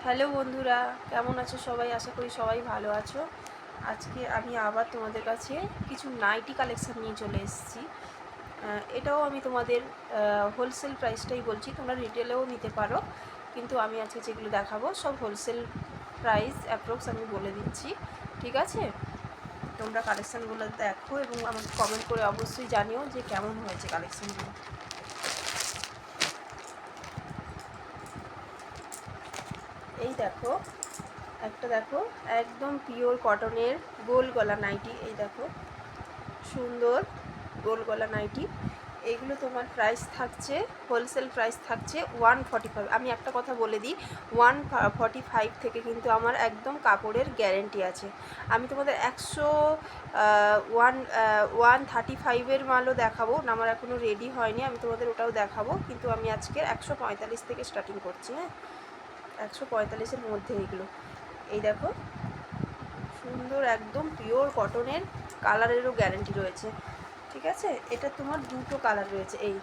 Hello বন্ধুরা, কেমন আছো সবাই? আশা করি সবাই ভালো আছো। আজকে আমি আবার তোমাদের কাছে কিছু নাইটি কালেকশান নিয়ে চলে এসেছি। এটাও আমি তোমাদের হোলসেল প্রাইসটাই বলছি, তোমরা রিটেলেও নিতে পারো, কিন্তু আমি আজকে যেগুলো দেখাবো সব হোলসেল প্রাইস অ্যাপ্রক্স আমি বলে দিচ্ছি, ঠিক আছে? তোমরা কালেকশানগুলো দেখো এবং আমাকে কমেন্ট করে অবশ্যই জানিও যে কেমন হয়েছে কালেকশানগুলো। এই দেখো, একটা দেখো, একদম পিওর কটনের গোল গলা নাইটি। এই দেখো, সুন্দর গোল গলা নাইটি। এইগুলো তোমার প্রাইস থাকছে, হোলসেল প্রাইস থাকছে 145। আমি একটা কথা বলে দিই, 145 থেকে কিন্তু আমার একদম কাপড়ের গ্যারেন্টি আছে। আমি তোমাদের 135-এর মালও দেখাবো না, আমার এখনও রেডি হয়নি, আমি তোমাদের ওটাও দেখাবো, কিন্তু আমি আজকে 145 থেকে স্টার্টিং করছি। হ্যাঁ, 145-এর মধ্যে এইগুলো। এই দেখো, সুন্দর একদম পিওর কটনের, কালারেরও গ্যারেন্টি রয়েছে, ঠিক আছে? এটা তোমার দুটো কালার রয়েছে, এই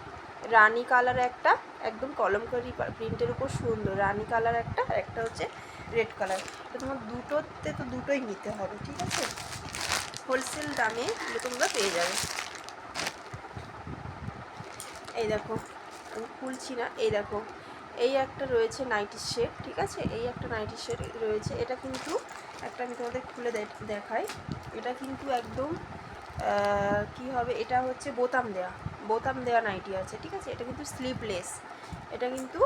রানি কালার একটা, একদম কলমকারি প্রিন্টের উপর সুন্দর রানি কালার একটা, আর একটা হচ্ছে রেড কালার। তো তোমার দুটোতে তো দুটোই নিতে হবে, ঠিক আছে? হোলসেল দামে এগুলো তোমরা পেয়ে যাবে। এই দেখো, আমি খুলছি না, এই দেখো, এই একটা রয়েছে নাইটি সেট, ঠিক আছে? এই একটা নাইটি সেট রয়েছে, এটা কিন্তু একটা আমি তোমাদের খুলে দেখাই। এটা কিন্তু একদম কি হবে, এটা হচ্ছে বোতাম দেওয়া নাইটি আছে, ঠিক আছে? এটা কিন্তু স্লিভলেস, এটা কিন্তু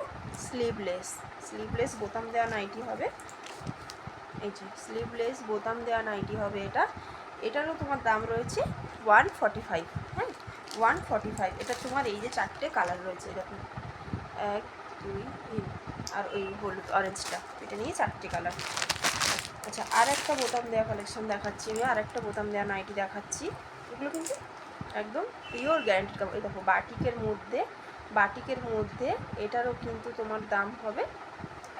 স্লিভলেস বোতাম দেওয়া নাইটি হবে। এই যে স্লিভলেস বোতাম দেওয়া নাইটি হবে এটা। এটারও তোমার দাম রয়েছে 145। হ্যাঁ, 145। এটা তোমার এই যে চারটে কালার রয়েছে, দেখুন, 1 2 3, আর ওই হলুদ অরেঞ্জটা, এটা নিয়ে চারটে কালার। আচ্ছা, আর একটা বোতাম দেওয়া কালেকশন দেখাচ্ছি আমি, আর একটা বোতাম দেওয়া নাইটি দেখাচ্ছি। এগুলো কিন্তু একদম পিওর গ্যারান্টি কাপড়। এই দেখো, বাটিকের মধ্যে এটারও কিন্তু তোমার দাম হবে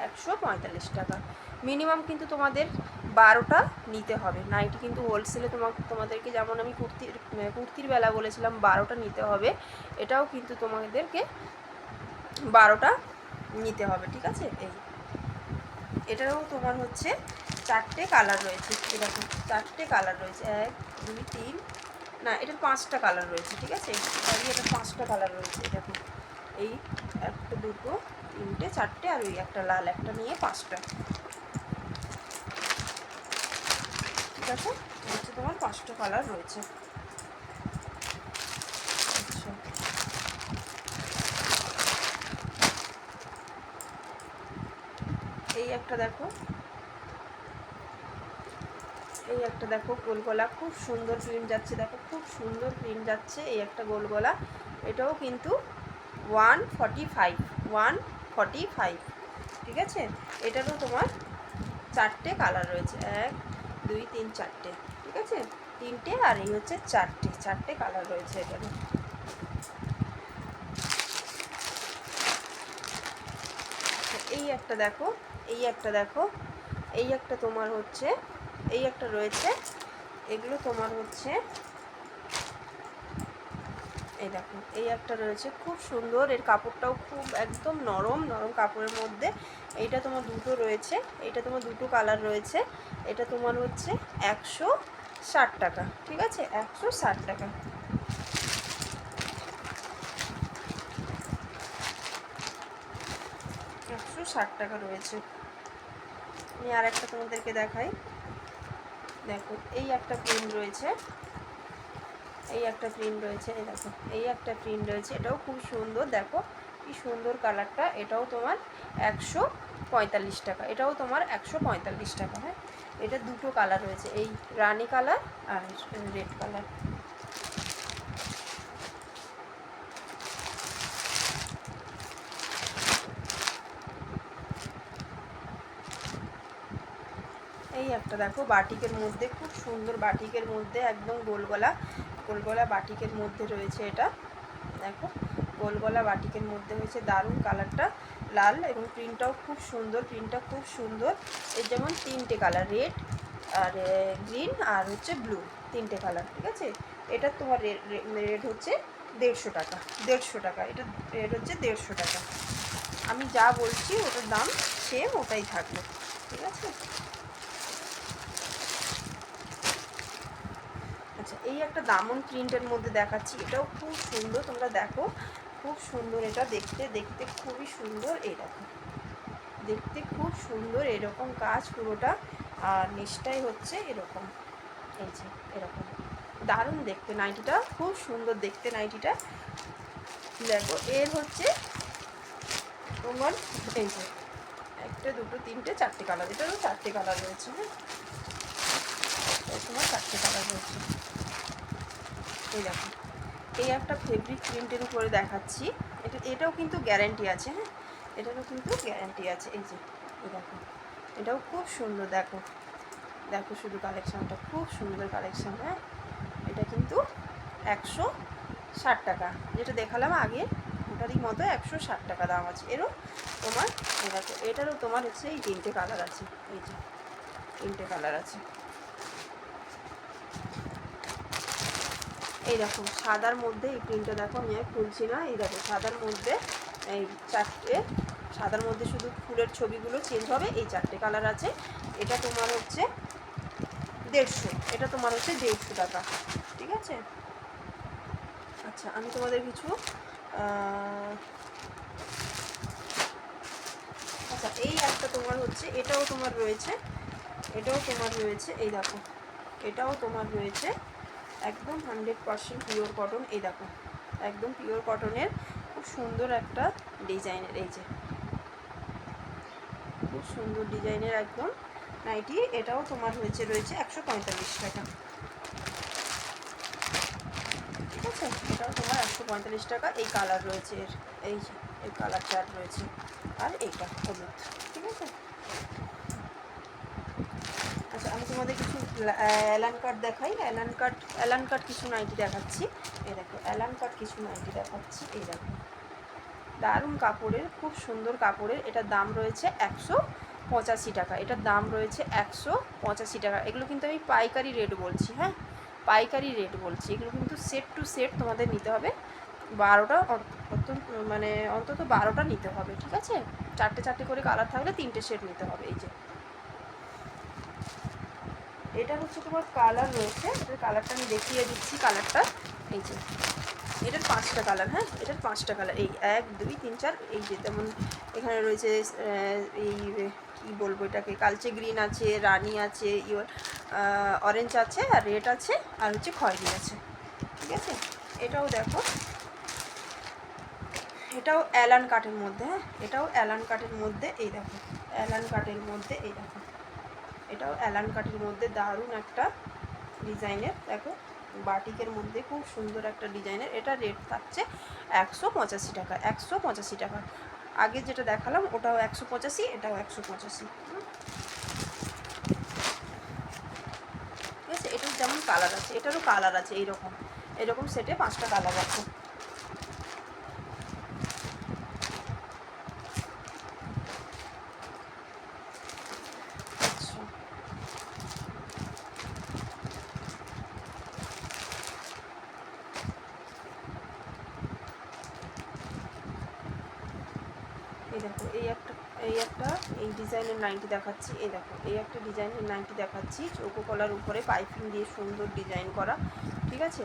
145 টাকা। মিনিমাম কিন্তু তোমাদের 12টা নিতে হবে নাইটি, কিন্তু হোলসেলে তোমাদেরকে, যেমন আমি কুর্তির বেলা বলেছিলাম 12টা নিতে হবে, এটাও কিন্তু তোমাদেরকে 12টা নিতে হবে, ঠিক আছে? এটারও তোমার হচ্ছে চারটে কালার রয়েছে, এরকম চারটে কালার রয়েছে, 1 2 3, না, এটার 5টা কালার রয়েছে, ঠিক আছে? এটার 5টা কালার রয়েছে, দেখো, এই একটা, দুটো, তিনটে, চারটে, আর ওই একটা লাল একটা নিয়ে 5টা, ঠিক আছে? হচ্ছে তোমার 5টা কালার রয়েছে। আচ্ছা, এই একটা দেখো, গোলগলা, খুব সুন্দর প্রিন্ট যাচ্ছে, দেখো খুব সুন্দর প্রিন্ট যাচ্ছে, এই একটা গোলগলা। এটাও কিন্তু 145, ঠিক আছে? এটারও তোমার চারটে কালার রয়েছে, 1 2 3 4টে, ঠিক আছে? তিনটে, আর এই হচ্ছে চারটে কালার রয়েছে এটারও। এই একটা দেখো, এই একটা তোমার হচ্ছে, এই একটা রয়েছে, এগুলো তোমার হচ্ছে, এই দেখো, এই একটা রয়েছে, খুব সুন্দর, এর কাপড়টাও খুব একদম নরম কাপড়ের মধ্যে। এইটা তোমার দুটো রয়েছে, এইটা তোমার দুটো কালার রয়েছে, এটা তোমার হচ্ছে 160 টাকা, ঠিক আছে? 160 টাকা। 160 টাকা রয়েছে। আমি আর একটা তোমাদেরকে দেখাই, দেখো, এই একটা প্রিন্ট রয়েছে, এই একটা প্রিন্ট রয়েছে, এই দেখো, এই একটা প্রিন্ট রয়েছে, এটাও খুব সুন্দর, দেখো কি সুন্দর কালারটা। এটাও তোমার 145 টাকা, এটাও তোমার 145 টাকা। হ্যাঁ, এটা দুটো কালার রয়েছে, এই রানি কালার আর রেড কালার। এই একটা দেখো, বাটিকের মধ্যে, খুব সুন্দর বাটিকের মধ্যে, একদম গোলগলা বাটিকের মধ্যে রয়েছে এটা, দেখো, গোলগলা বাটিকের মধ্যে হয়েছে, দারুণ কালারটা, লাল, এবং প্রিন্টটাও খুব সুন্দর। এর যেমন তিনটে কালার, রেড আর গ্রিন আর হচ্ছে ব্লু, তিনটে কালার, ঠিক আছে? এটা তোমার রেড হচ্ছে 150 টাকা, এটা রেড হচ্ছে 150 টাকা। আমি যা বলছি ওটার দাম সেম ওটাই থাকবে, ঠিক আছে। আচ্ছা, এই একটা দামন প্রিন্টের মধ্যে দেখাচ্ছি, এটাও খুব সুন্দর, তোমরা দেখো খুব সুন্দর, এটা দেখতে দেখতে খুবই সুন্দর। এই দেখো, দেখতে খুব সুন্দর, এরকম কাজ পুরোটা, আর নিচটাই হচ্ছে এরকম, এই যে এরকম দারুণ দেখতে নাইটিটা, খুব সুন্দর দেখতে নাইটিটা। দেখো এর হচ্ছে তোমার এই যে একটা, দুটো, তিনটে, চারটে কালার, এটারও চারটে কালার রয়েছে। হ্যাঁ, তোমার চারটে কালার রয়েছে। এই দেখো, এই একটা ফেব্রিক প্রিন্টের উপরে দেখাচ্ছি, এটাও কিন্তু গ্যারান্টি আছে। হ্যাঁ, এটারও কিন্তু গ্যারান্টি আছে। এই যে এই দেখো, এটাও খুব সুন্দর, দেখো দেখো শুধু কালেকশানটা, খুব সুন্দর কালেকশান। হ্যাঁ, এটা কিন্তু 160 টাকা, যেটা দেখালাম আগে ওটারই মতো 160 টাকা দাম আছে। এরও তোমার এই দেখো, এটারও তোমার হচ্ছে এই তিনটে কালার আছে, এই যে তিনটে কালার আছে। এই দেখো সাদার মধ্যে এই প্রিন্টটা দেখো, আমি আর খুলছি না, এই দেখো সাদার মধ্যে এই চারটে, সাদার মধ্যে শুধু ফুলের ছবিগুলো চেঞ্জ হবে, এই চারটে কালার আছে। এটা তোমার হচ্ছে 150, এটা তোমার হচ্ছে 150 টাকা, ঠিক আছে। আচ্ছা, আমি তোমাদের কিছু আচ্ছা, এই একটা তোমার হচ্ছে, এটাও তোমার রয়েছে, এটাও তোমার রয়েছে, এই দেখো এটাও তোমার রয়েছে একদম 100% পিওর কটন। এই দেখো একদম পিওর কটনের, খুব সুন্দর একটা ডিজাইনের, এই যে খুব সুন্দর ডিজাইনের একদম নাইটি। এটাও তোমার রয়েছে 145 টাকা, ঠিক আছে। এটাও তোমার 145 টাকা। এই কালার রয়েছে এর, এই যে এই কালার চার্ট রয়েছে, আর এইটা হলুদ, ঠিক আছে। আচ্ছা, আমি তোমাদের কিছু অ্যালান কাট দেখাই, অ্যালান কাট কিছু নাইটি দেখাচ্ছি। এই দেখো অ্যালান কাট কিছু নাইটি দেখাচ্ছি, এই দেখো দারুণ কাপড়ের, খুব সুন্দর কাপড়ের। এটার দাম রয়েছে 185 টাকা, এটার দাম রয়েছে 185 টাকা। এগুলো কিন্তু আমি পাইকারি রেট বলছি, হ্যাঁ পাইকারি রেট বলছি। এগুলো কিন্তু সেট টু সেট তোমাদের নিতে হবে, 12টা মানে অন্তত 12টা নিতে হবে, ঠিক আছে। চারটে চারটে করে কালার থাকলে 3টে সেট নিতে হবে। এই যে এটা হচ্ছে তোমার কালার রয়েছে, এটার কালারটা আমি দেখিয়ে দিচ্ছি কালারটা। এই যে এটার 5টা কালার, হ্যাঁ এটার 5টা কালার, এই 1 2 3 4, এই যে যেমন এখানে রয়েছে এই কী বলবো এটাকে, কালচে গ্রিন আছে, রানি আছে, অরেঞ্জ আছে, আর রেড আছে, আর হচ্ছে খয়েরি আছে, ঠিক আছে। এটাও দেখো, এটাও অ্যালান কাটের মধ্যে, হ্যাঁ এটাও অ্যালান কাটের মধ্যে, এই দেখো অ্যালান কাটের মধ্যে, এই দেখো এটাও অ্যালান কাটের মধ্যে দারুণ একটা ডিজাইনের, দেখো বাটিকের মধ্যে খুব সুন্দর একটা ডিজাইনের। এটা রেট থাকছে 185 টাকা, 185 টাকা। আগে যেটা দেখালাম ওটাও 185, এটাও 185, ঠিক আছে। এটার যেমন কালার আছে, এটারও কালার আছে, এইরকম এরকম সেটে 5টা কালার আছে। আচ্ছা, এই দেখো এই ডিজাইনের নাইটি দেখাচ্ছি। এই দেখো এই একটা ডিজাইনের নাইটি দেখাচ্ছি, চৌকো কলার উপরে পাইপিং দিয়ে সুন্দর ডিজাইন করা, ঠিক আছে।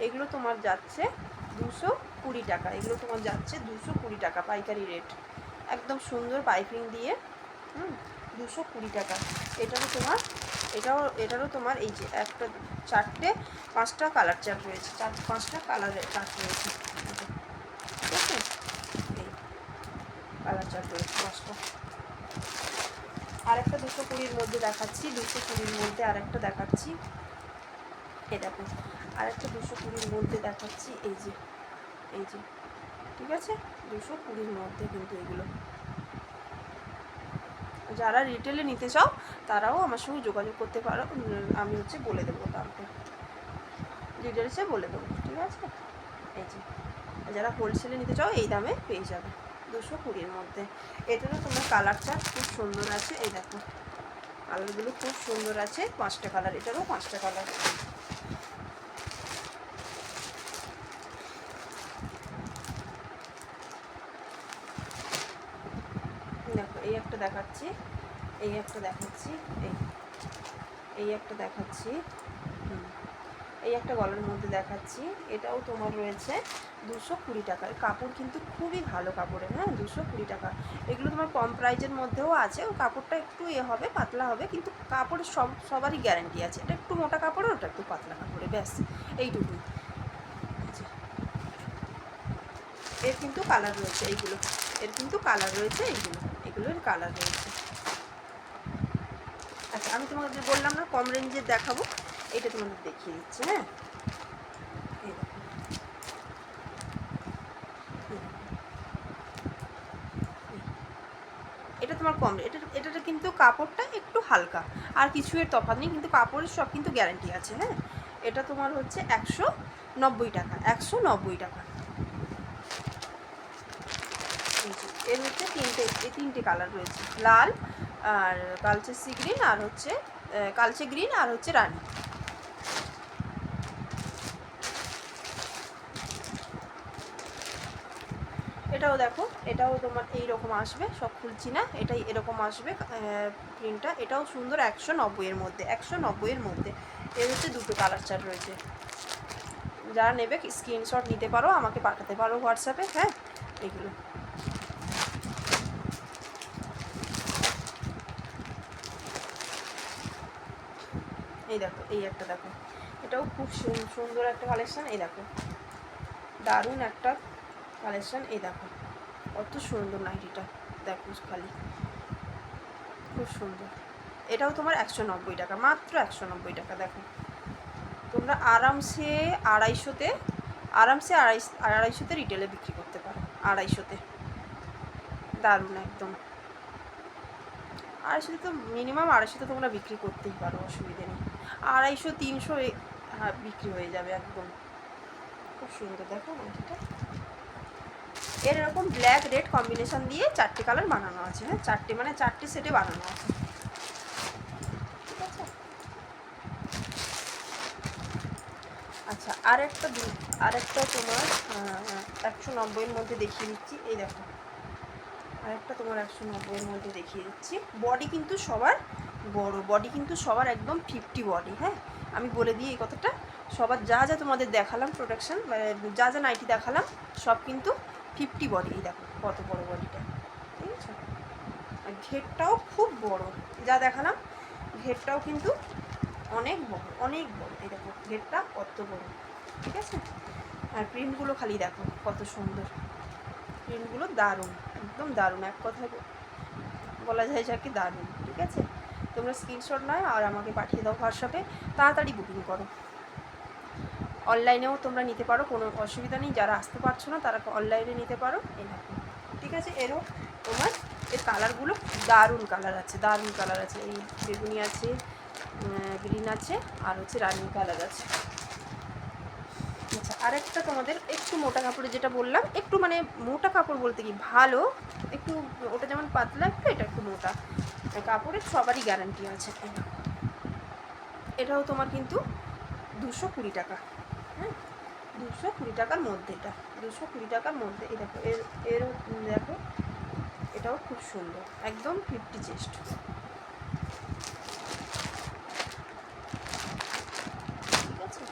এগুলো তোমার যাচ্ছে 220 টাকা, এগুলো তোমার যাচ্ছে 220 টাকা পাইকারি রেট, একদম সুন্দর পাইপিং দিয়ে, 220 টাকা। এটারও তোমার এই যে একটা, চারটে, 5টা কালার চার্ট রয়েছে, 5টা কালারের চার্ট রয়েছে, ঠিক আছে। এই কালার চার্ট রয়েছে 5টা। আরেকটা 220-র মধ্যে দেখাচ্ছি, 220-র মধ্যে আরেকটা দেখাচ্ছি, এই দেখো আরেকটা 220-র মধ্যে দেখাচ্ছি, এই যে ঠিক আছে, 220-র মধ্যে কিন্তু এগুলো। যারা রিটেলে নিতে চাও তারাও আমার সঙ্গে যোগাযোগ করতে পারো, আমি হচ্ছে বলে দেবো দামটা, ডিটেলসে বলে দেবো, ঠিক আছে। এই যে যারা হোলসেলে নিতে চাও এই দামে পেয়ে যাবে 220-র মধ্যে। এটারও তোমার কালার চার্ট খুব সুন্দর আছে, এই দেখো কালারগুলো খুব সুন্দর আছে, 5টা কালার, এটারও 5টা কালার। দেখো এই একটা দেখাচ্ছি, এই একটা দেখাচ্ছি, এই একটা দেখাচ্ছি, এই একটা গলার মধ্যে দেখাচ্ছি। এটাও তোমার রয়েছে 220 টাকার। কাপড় কিন্তু খুবই ভালো কাপড়ের, হ্যাঁ, 220 টাকা। এগুলো তোমার কম প্রাইজের মধ্যেও আছে। ও কাপড়টা একটু হবে, পাতলা হবে, কিন্তু কাপড়ের সবারই গ্যারান্টি আছে। এটা একটু মোটা কাপড়ের, ওটা একটু পাতলা কাপড়ে, ব্যাস এইটুকুই। এর কিন্তু কালার রয়েছে এইগুলো, এর কিন্তু কালার রয়েছে এগুলোর কালার রয়েছে। আচ্ছা, আমি তোমাদের বললাম না কম রেঞ্জের দেখাবো, এটা তোমাদের দেখিয়ে দিচ্ছি। হ্যাঁ, এটা তোমার কম, এটাটা কিন্তু কাপড়টা একটু হালকা, আর কিছু এর তফাৎ নেই, কিন্তু কাপড়ের সব কিন্তু গ্যারান্টি আছে। হ্যাঁ, এটা তোমার হচ্ছে 190 টাকা, 190 টাকা। এর হচ্ছে তিনটে কালার রয়েছে, লাল আর কালচে সি গ্রিন আর হচ্ছে কালচে গ্রিন আর হচ্ছে রানী। এটাও দেখো, এটাও তোমার এই রকম আসবে, সব খুলছি না, এটাই এরকম আসবে প্রিন্টটা। এটাও সুন্দর, 190-এর মধ্যে, 190-এর মধ্যে। এর হচ্ছে দুটো কালার চার্ট রয়েছে। যারা নেবে স্ক্রিনশট নিতে পারো, আমাকে পাঠাতে পারো হোয়াটসঅ্যাপে। হ্যাঁ, এগুলো এই দেখো, এই একটা দেখো, এটাও খুব সুন্দর একটা কালেকশান। এই দেখো, দারুণ একটা কালেকশান। এই দেখো কত সুন্দর নাইটিটা, দেখো খালি, খুব সুন্দর। এটাও তোমার 190 টাকা, মাত্র 190 টাকা। দেখো তোমরা আরামসে আড়াইশোতে রিটেলে বিক্রি করতে পারো, 250-তে। দারুণ একদম, 250-তে তো মিনিমাম, 250-তে তোমরা বিক্রি করতেই পারো, অসুবিধে নেই। 250-300 হ্যাঁ বিক্রি হয়ে যাবে একদম। খুব সুন্দর দেখো এটা। এর এরকম ব্ল্যাক রেড কম্বিনেশন দিয়ে 4টে কালার বানানো আছে। হ্যাঁ, 4টে মানে 4টে সেটে বানানো আছে, ঠিক আছে। আচ্ছা, আরেকটা তোমার 190-এর মধ্যে দেখিয়ে দিচ্ছি। এই দেখো, আরেকটা তোমার 190-এর মধ্যে দেখিয়ে দিচ্ছি। বডি কিন্তু সবার বড়, বডি কিন্তু সবার একদম 50 বডি। হ্যাঁ, আমি বলে দিই এই কথাটা, সবার যা যা তোমাদের দেখালাম প্রোডাকশান, যা যা নাইটি দেখালাম, সব কিন্তু 50 বডি। এই দেখো কত বড় বডিটা, ঠিক আছে। আর ঘেরটাও খুব বড়, যা দেখালাম ঘেরটাও কিন্তু অনেক বড়, অনেক বড়। এই দেখো ঘেরটা কত বড়, ঠিক আছে। আর প্রিন্টগুলো খালি দেখো কত সুন্দর, প্রিন্টগুলো দারুণ, একদম দারুণ, এক কথায় বলা যায় যাকে দারুণ, ঠিক আছে। তোমরা স্ক্রিনশট নাও আর আমাকে পাঠিয়ে দাও হোয়াটসঅ্যাপে, তাড়াতাড়ি বুকিং করো। অনলাইনেও তোমরা নিতে পারো, কোনো অসুবিধা নেই। যারা আসতে পারছো না তারা অনলাইনে নিতে পারো, এই দেখো, ঠিক আছে। এরও তোমার এর কালারগুলো দারুণ কালার আছে, দারুণ কালার আছে। এই বেগুনি আছে, গ্রিন আছে, আর হচ্ছে রানি কালার আছে। আচ্ছা, আরেকটা তোমাদের একটু মোটা কাপড়ে, যেটা বললাম একটু মানে মোটা কাপড় বলতে কি ভালো, একটু ওটা যেমন পাতলা একটু, এটা একটু মোটা কাপড়ের, সবারই গ্যারান্টি আছে। এটাও তোমার কিন্তু 220 টাকা। হ্যাঁ, 220 টাকার মধ্যে, এটা 220 টাকার মধ্যে। এই দেখো এর দেখো, এটাও খুব সুন্দর, একদম 50 চেস্ট, ঠিক আছে।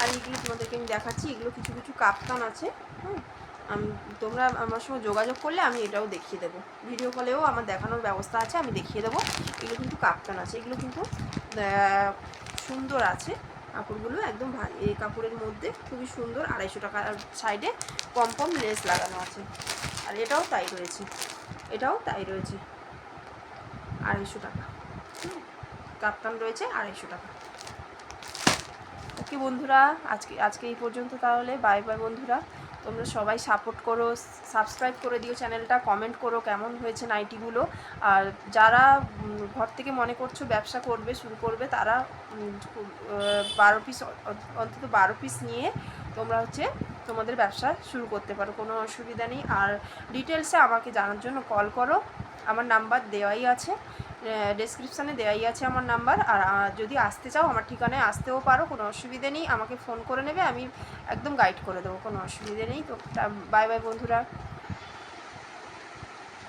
আর এইগুলো তোমাদেরকে আমি দেখাচ্ছি, এগুলো কিছু কিছু কাপ্তান আছে। হ্যাঁ, তোমরা আমার সঙ্গে যোগাযোগ করলে আমি এটাও দেখিয়ে দেবো, ভিডিও কলেও আমার দেখানোর ব্যবস্থা আছে, আমি দেখিয়ে দেবো। এগুলো কিন্তু কাপ্তান আছে, এগুলো কিন্তু সুন্দর আছে কাপড়গুলো, একদম এই কাপড়ের মধ্যে খুবই সুন্দর। 250 টাকা, সাইডে কম কম লেস লাগানো আছে। আর এটাও তাই রয়েছে, এটাও তাই রয়েছে, 250 টাকা। কাপ্তান রয়েছে 250 টাকা। ওকে বন্ধুরা, আজকে এই পর্যন্ত তাহলে। বাই বাই বন্ধুরা, তোমরা সবাই সাপোর্ট করো, সাবস্ক্রাইব করে দিও চ্যানেলটা, কমেন্ট করো কেমন হয়েছে নাইটিগুলো। আর যারা ঘর থেকে মনে করছো ব্যবসা শুরু করবে, তারা 12 পিস, অন্তত 12 পিস নিয়ে তোমরা হচ্ছে তোমাদের ব্যবসা শুরু করতে পারো, কোনো অসুবিধা নেই। আর ডিটেলসে আমাকে জানার জন্য কল করো, আমার নাম্বার দেওয়াই আছে, ডেসক্রিপশানে দেওয়াই আছে আমার নাম্বার। আর যদি আসতে চাও আমার ঠিকানায় আসতেও পারো, কোনো অসুবিধে নেই, আমাকে ফোন করে নেবে, আমি একদম গাইড করে দেবো, কোনো অসুবিধে নেই। তো বাই বাই বন্ধুরা।